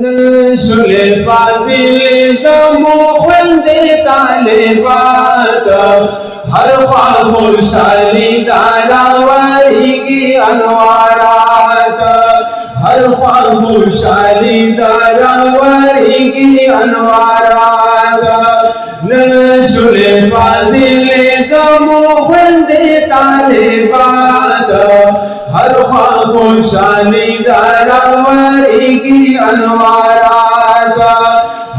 شل فاضل زمو خوند طالبات هر خوا خوشحالی دارا وریگی انوارات ہر خوا خوشحالی دارا وریگی انوارات نشل فاضل زمو خوند طالبات ہر خوا خوشحالی دارا وریگی انوارات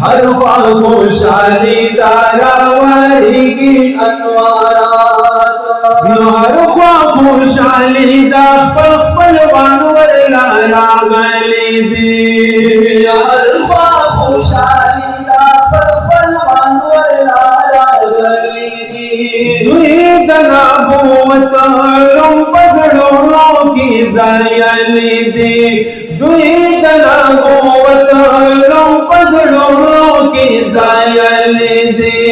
ہر خوا خوشحالی دارا وریگی انوارات ہر خوا خوشحالی دا خپل وانور راغلی دی ہر خوا خوشحالی دا خپل وانور راغلی دی دوی د نبوت لوم پزړونو کې ځایلی دی دوی د نبوت لوم پزړونو کې ځایلی دی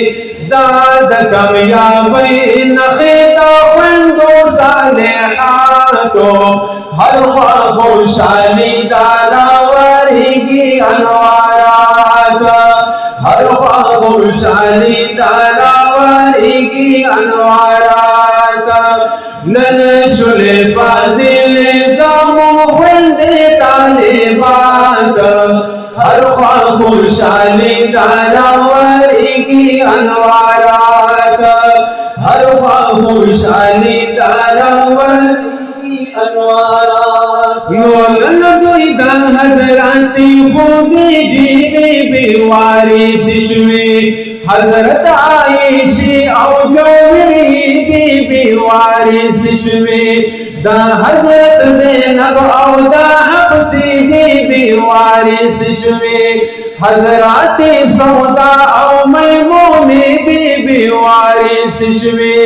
دا د کامیابۍ نښې د خویندو صالحاتو هر خوا خوشحالي دا راوریږي انوارات ہر خوا خوشحالی دا راوریگی انوارات نن شل فاضل زمو خوند طالبات ہر خوا خوشحالی دا راوریگی انوارات ہر خوا خوشحالی دا راوریگی انوارات نولن دوی دا حضراتی خودی جیبی بیوارث شوی حضرت عائشی او جوہری بی بیوارث شوی دا حضرت زینب او دا حفصی بی بیوارث شوی حضرات سودا او میمونی بی بیوارث شوی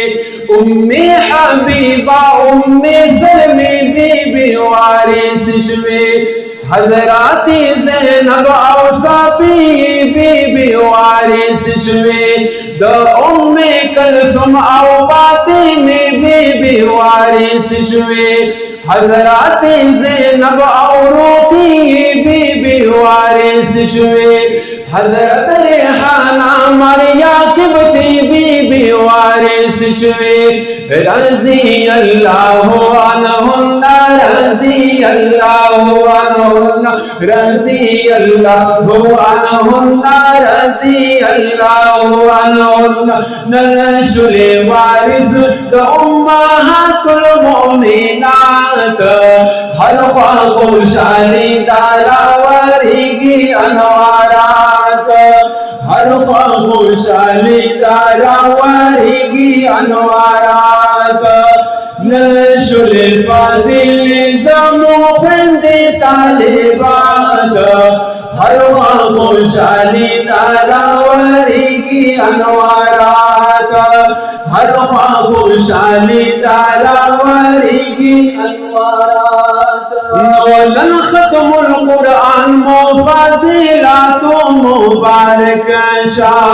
امی حبیبہ امی سلمی بی بیوارث شوی حضرات زینب او صفی بی بیوارث شوی دا ام کلثوم او فاطمہ بی بیوارث شوی حضرات زینب او رقیہ بی بیوارث شوی حضرت ریحانہ مریا کبتی بی بیوارث شوی رضی اللہ عنہن رضی اللہ عنہن رضی اللہ عنہن رضی اللہ عنہن نشل وارث دا امہات المؤمنات ہر خوا خوشحالی دا راوریگی انوارات ہر خوا خوشحالی دا راوریگی انوارات نشل فاضل زمو خوند طالبات ہر خوا خوشحالی دا راوریگی انوارات ہر خوا خوشحالی دا راوریگی انوارات نولن ختم القرآن مفاضلات مبارک شاہ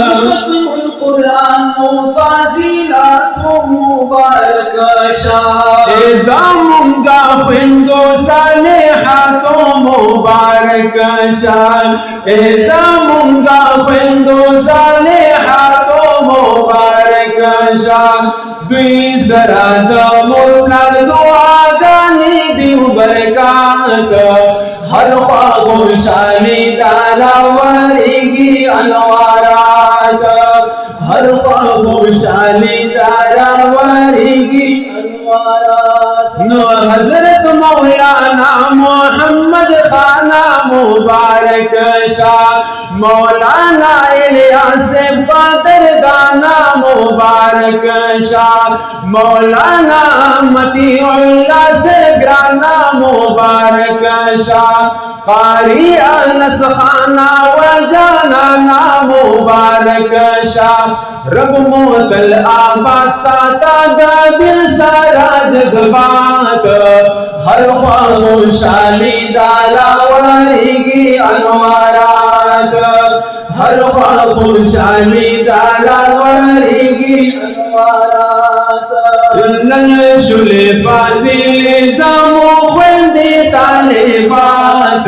ختم القرآن مفاضلات مبارک شاہ زمونگا خویندو صالحات مبارک شاہ زمونگا خویندو صالحات مبارک شاہ دوی سرا دا مور پلار دعاگانی دیو برکات ہر خوا خوشحالی دا راوریگی انوارات ہر خوا خوشحالی دا راوریگی انوارات نو حضرت مولانا محمد خانہ مبارک شاہ مولانا الیاس قادر دانا مبارک شاہ مولانا مطیع اللہ سے گرانا مبارک شاہ قاری انس خانہ و جانانا مبارک شاہ رب معطل آباد ساتا دا دل سارا جذبات ہر خوا خوشحالی دا راوریگی انوارات ہر خوا خوشحالی دا راوریگی انوارات نشل فاضل زمو خوند طالبات